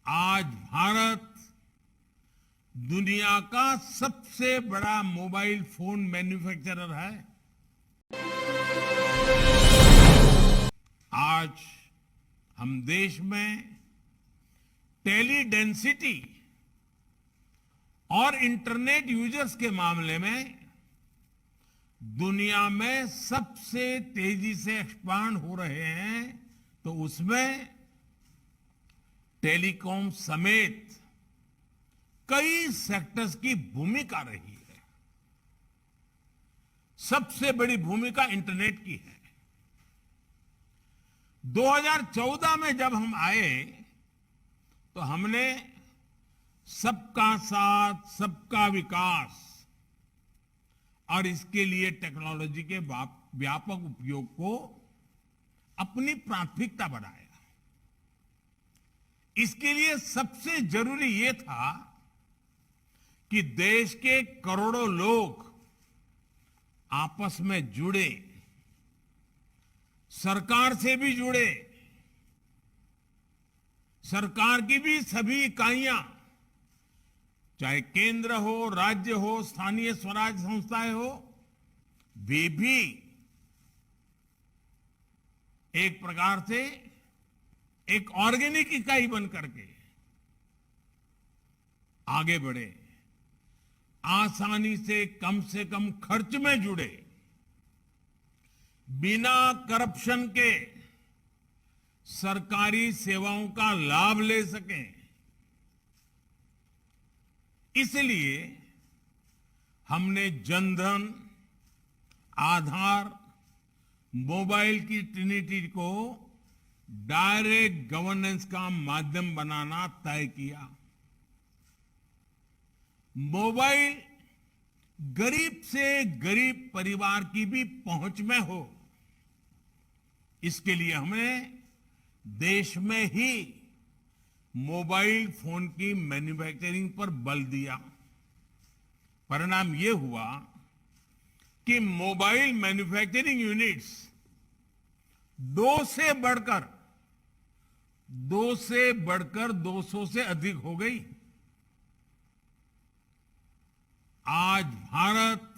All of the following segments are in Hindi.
आज भारत दुनिया का सबसे बड़ा मोबाइल फोन मैन्युफैक्चरर है। आज हम देश में टेली डेंसिटी और इंटरनेट यूजर्स के मामले में दुनिया में सबसे तेजी से एक्सपांड हो रहे हैं, तो उसमें टेलीकॉम समेत कई सेक्टर्स की भूमिका रही है। सबसे बड़ी भूमिका इंटरनेट की है। 2014 में जब हम आए तो हमने सबका साथ, सबका विकास और इसके लिए टेक्नोलॉजी के व्यापक उपयोग को अपनी प्राथमिकता बनाया। इसके लिए सबसे जरूरी ये था कि देश के करोड़ों लोग आपस में जुड़े, सरकार से भी जुड़े, सरकार की भी सभी इकाइयां, चाहे केंद्र हो, राज्य हो, स्थानीय स्वराज संस्थाएं हो, वे भी एक प्रकार से एक ऑर्गेनिक इकाई बन करके आगे बढ़े, आसानी से कम खर्च में जुड़े, बिना करप्शन के सरकारी सेवाओं का लाभ ले सकें। इसलिए हमने जनधन, आधार, मोबाइल की ट्रिनिटी को डायरेक्ट गवर्नेंस का माध्यम बनाना तय किया। मोबाइल गरीब से गरीब परिवार की भी पहुंच में हो, इसके लिए हमने देश में ही मोबाइल फोन की मैन्युफैक्चरिंग पर बल दिया। परिणाम यह हुआ कि मोबाइल मैन्युफैक्चरिंग यूनिट्स 2 से बढ़कर 200 से अधिक हो गई। आज भारत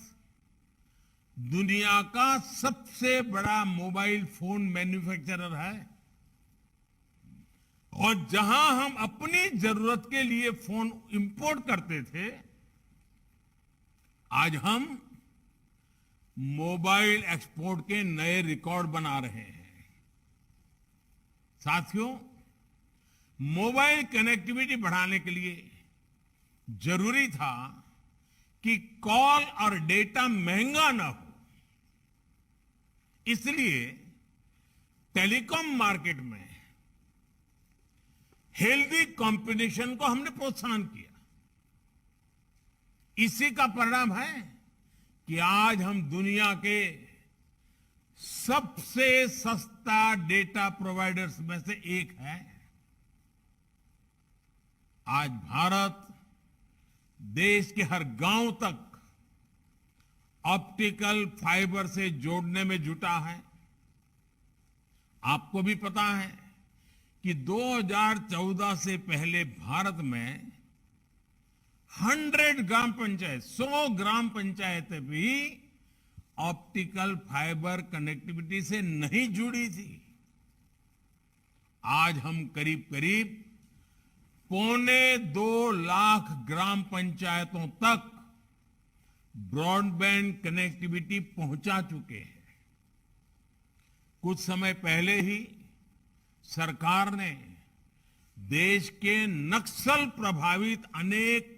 दुनिया का सबसे बड़ा मोबाइल फोन मैन्युफैक्चरर है, और जहां हम अपनी जरूरत के लिए फोन इंपोर्ट करते थे, आज हम मोबाइल एक्सपोर्ट के नए रिकॉर्ड बना रहे हैं। साथियों, मोबाइल कनेक्टिविटी बढ़ाने के लिए जरूरी था कि कॉल और डेटा महंगा ना हो। इसलिए टेलीकॉम मार्केट में हेल्दी कंपटीशन को हमने प्रोत्साहन किया। इसी का परिणाम है कि आज हम दुनिया के सबसे सस्ता डेटा प्रोवाइडर्स में से एक है। आज भारत देश के हर गांव तक ऑप्टिकल फाइबर से जोड़ने में जुटा है। आपको भी पता है कि 2014 से पहले भारत में 100 ग्राम पंचायतें भी ऑप्टिकल फाइबर कनेक्टिविटी से नहीं जुड़ी थी। आज हम करीब 2.25 लाख ग्राम पंचायतों तक ब्रॉडबैंड कनेक्टिविटी पहुंचा चुके हैं। कुछ समय पहले ही सरकार ने देश के नक्सल प्रभावित अनेक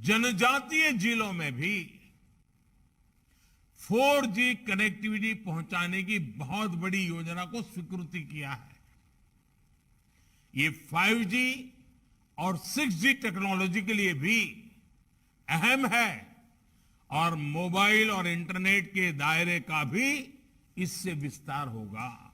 जनजातीय जिलों में भी 4G कनेक्टिविटी पहुंचाने की बहुत बड़ी योजना को स्वीकृति किया है। ये 5G और 6G टेक्नोलॉजी के लिए भी अहम है, और मोबाइल और इंटरनेट के दायरे का भी इससे विस्तार होगा।